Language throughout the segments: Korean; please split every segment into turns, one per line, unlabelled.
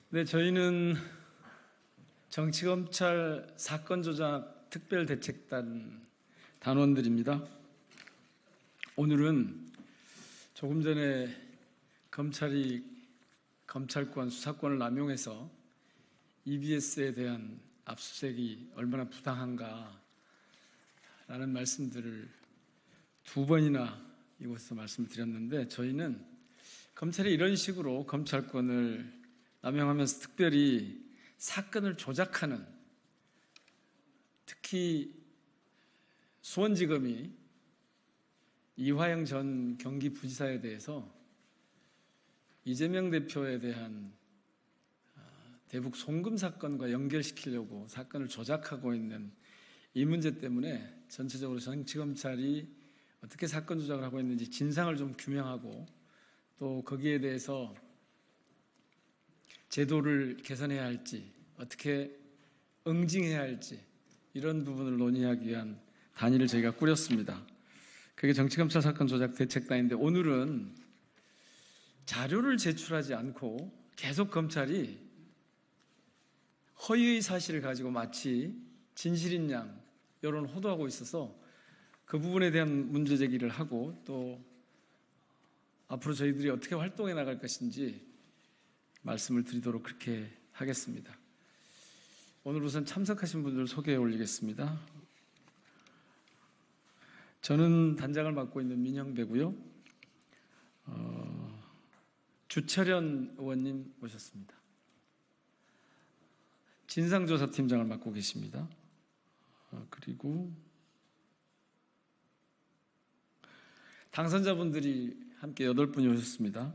네, 저희는 정치검찰 사건조작 특별대책단 단원들입니다. 오늘은 조금 전에 검찰이 검찰권, 수사권을 남용해서 EBS에 대한 압수수색이 얼마나 부당한가 라는 말씀들을 두 번이나 이곳에서 말씀드렸는데, 저희는 검찰이 이런 식으로 검찰권을 남용하면서 특별히 사건을 조작하는, 특히 수원지검이 이화영 전 경기부지사에 대해서 이재명 대표에 대한 대북 송금 사건과 연결시키려고 사건을 조작하고 있는 이 문제 때문에 전체적으로 정치검찰이 어떻게 사건 조작을 하고 있는지 진상을 좀 규명하고, 또 거기에 대해서 제도를 개선해야 할지, 어떻게 응징해야 할지, 이런 부분을 논의하기 위한 단위를 저희가 꾸렸습니다. 그게 정치검찰 사건 조작 대책단인데, 오늘은 자료를 제출하지 않고 계속 검찰이 허위의 사실을 가지고 마치 진실인 양 여론 호도하고 있어서 그 부분에 대한 문제 제기를 하고, 또 앞으로 저희들이 어떻게 활동해 나갈 것인지 말씀을 드리도록 그렇게 하겠습니다. 오늘 우선 참석하신 분들 소개해 올리겠습니다. 저는 단장을 맡고 있는 민형배고요. 주철현 의원님 오셨습니다. 진상조사팀장을 맡고 계십니다. 그리고 당선자분들이 함께 8분이 오셨습니다.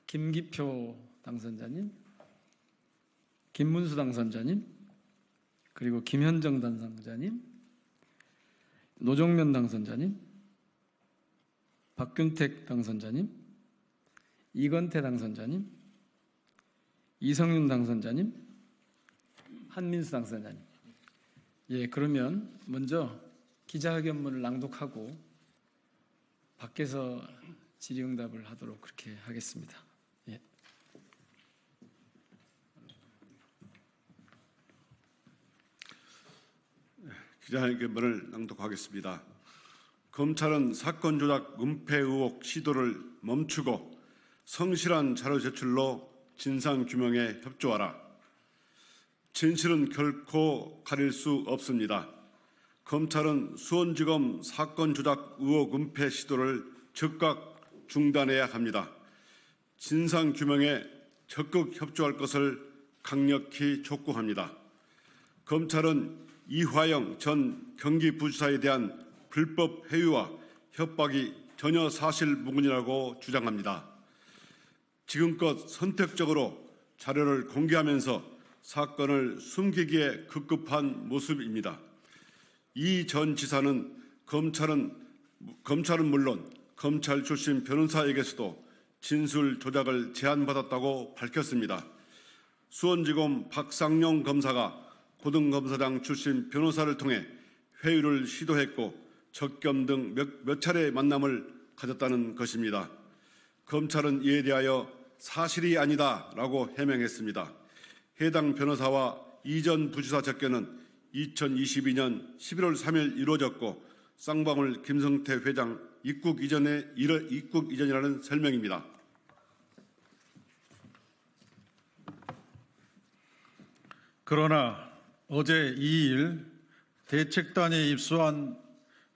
김기표 당선자님, 김문수 당선자님, 그리고 김현정 당선자님, 노정면 당선자님, 박균택 당선자님, 이건태 당선자님, 이성윤 당선자님, 한민수 당선자님. 예, 그러면 먼저 기자회견문을 낭독하고 밖에서 질의응답을 하도록 그렇게 하겠습니다. 예.
기자회견문을 낭독하겠습니다. 검찰은 사건 조작 은폐 의혹 시도를 멈추고 성실한 자료 제출로 진상 규명에 협조하라. 진실은 결코 가릴 수 없습니다. 검찰은 수원지검 사건 조작 의혹 은폐 시도를 즉각 중단해야 합니다. 진상 규명에 적극 협조할 것을 강력히 촉구합니다. 검찰은 이화영 전 경기부지사에 대한 불법 회유와 협박이 전혀 사실무근이라고 주장합니다. 지금껏 선택적으로 자료를 공개하면서 사건을 숨기기에 급급한 모습입니다. 이 전 지사는 검찰은 물론 검찰 출신 변호사에게서도 진술 조작을 제안받았다고 밝혔습니다. 수원지검 박상용 검사가 고등검사장 출신 변호사를 통해 회유를 시도했고 적겸 등 몇 차례 만남을 가졌다는 것입니다. 검찰은 이에 대하여 사실이 아니다라고 해명했습니다. 해당 변호사와 이전 부지사 접견은 2022년 11월 3일 이루어졌고 쌍방울 김성태 회장 입국 이전이라는 설명입니다.
그러나 어제 2일 대책단에 입수한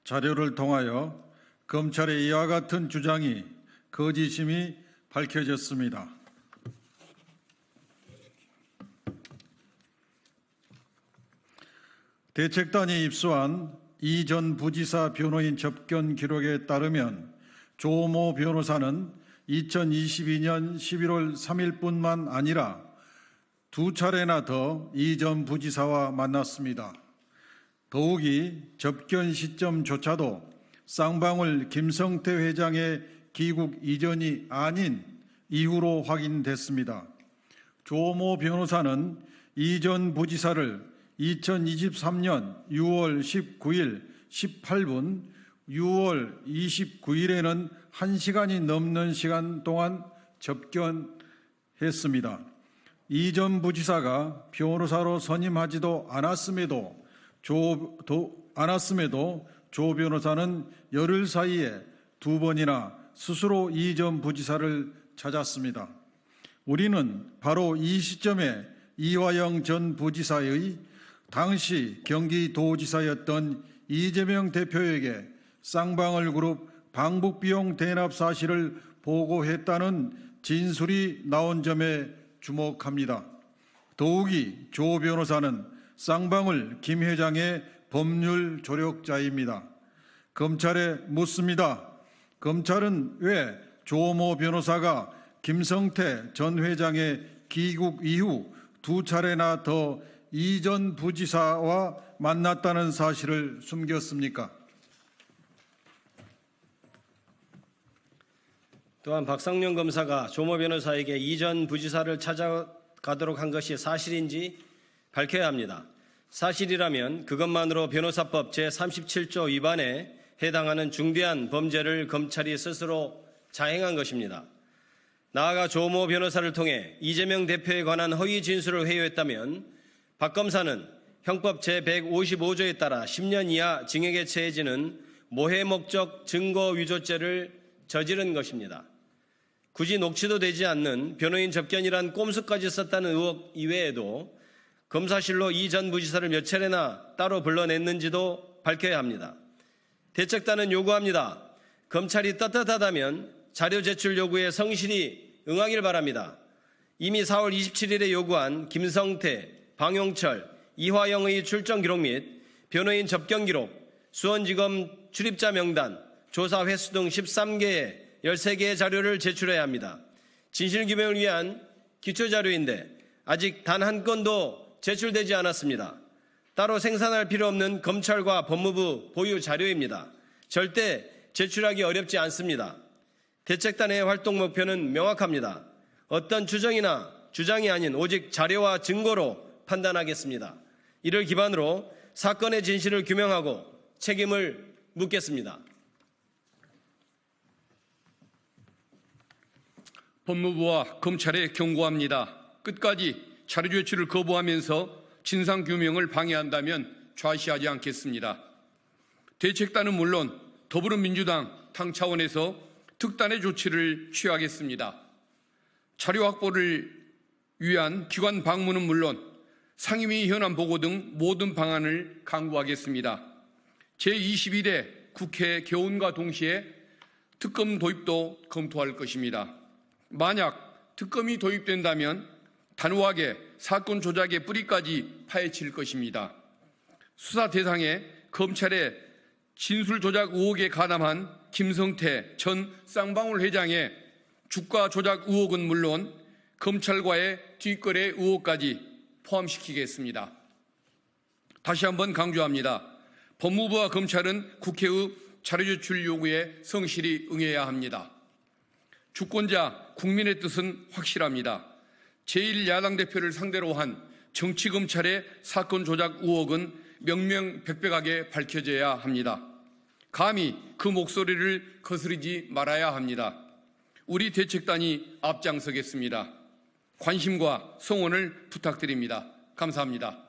자료를 통하여 검찰의 이와 같은 주장이 거짓임이 밝혀졌습니다. 대책단이 입수한 이 전 부지사 변호인 접견 기록에 따르면 조모 변호사는 2022년 11월 3일뿐만 아니라 2차례나 더 이 전 부지사와 만났습니다. 더욱이 접견 시점조차도 쌍방울 김성태 회장의 귀국 이전이 아닌 이후로 확인됐습니다. 조모 변호사는 이 전 부지사를 2023년 6월 19일 18분, 6월 29일에는 1시간이 넘는 시간 동안 접견했습니다. 이 전 부지사가 변호사로 선임하지도 않았음에도 조 변호사는 열흘 사이에 2번이나 스스로 이 전 부지사를 찾았습니다. 우리는 바로 이 시점에 이화영 전 부지사의 당시 경기도지사였던 이재명 대표에게 쌍방울 그룹 방북비용 대납 사실을 보고했다는 진술이 나온 점에 주목합니다. 더욱이 조 변호사는 쌍방울 김 회장의 법률 조력자입니다. 검찰에 묻습니다. 검찰은 왜 조모 변호사가 김성태 전 회장의 귀국 이후 2차례나 더 이 전 부지사와 만났다는 사실을 숨겼습니까?
또한 박상용 검사가 조모 변호사에게 이 전 부지사를 찾아가도록 한 것이 사실인지 밝혀야 합니다. 사실이라면 그것만으로 변호사법 제37조 위반에 해당하는 중대한 범죄를 검찰이 스스로 자행한 것입니다. 나아가 조모 변호사를 통해 이재명 대표에 관한 허위 진술을 회유했다면 박 검사는 형법 제155조에 따라 10년 이하 징역에 처해지는 모해 목적 증거 위조죄를 저지른 것입니다. 굳이 녹취도 되지 않는 변호인 접견이란 꼼수까지 썼다는 의혹 이외에도 검사실로 이 전 부지사를 몇 차례나 따로 불러냈는지도 밝혀야 합니다. 대책단은 요구합니다. 검찰이 떳떳하다면 자료 제출 요구에 성실히 응하길 바랍니다. 이미 4월 27일에 요구한 김성태, 방용철, 이화영의 출정 기록 및 변호인 접견 기록, 수원지검 출입자 명단, 조사 횟수 등 13개의 13개의 자료를 제출해야 합니다. 진실규명을 위한 기초자료인데 아직 단 한 건도 제출되지 않았습니다. 따로 생산할 필요 없는 검찰과 법무부 보유 자료입니다. 절대 제출하기 어렵지 않습니다. 대책단의 활동 목표는 명확합니다. 어떤 추정이나 주장이 아닌 오직 자료와 증거로 판단하겠습니다. 이를 기반으로 사건의 진실을 규명하고 책임을 묻겠습니다.
법무부와 검찰에 경고합니다. 끝까지 자료 제출을 거부하면서 진상규명을 방해한다면 좌시하지 않겠습니다. 대책단은 물론 더불어민주당 당 차원에서 특단의 조치를 취하겠습니다. 자료 확보를 위한 기관 방문은 물론 상임위 현안 보고 등 모든 방안을 강구하겠습니다. 제21대 국회 개원과 동시에 특검 도입도 검토할 것입니다. 만약 특검이 도입된다면 단호하게 사건 조작의 뿌리까지 파헤칠 것입니다. 수사 대상에 검찰의 진술 조작 의혹에 가담한 김성태 전 쌍방울 회장의 주가 조작 의혹은 물론 검찰과의 뒷거래 의혹까지 포함시키겠습니다. 다시 한번 강조합니다. 법무부와 검찰은 국회의 자료 제출 요구에 성실히 응해야 합니다. 주권자 국민의 뜻은 확실합니다. 제1야당 대표를 상대로 한 정치검찰의 사건 조작 의혹은 명명백백하게 밝혀져야 합니다. 감히 그 목소리를 거스르지 말아야 합니다. 우리 대책단이 앞장서겠습니다. 관심과 성원을 부탁드립니다. 감사합니다.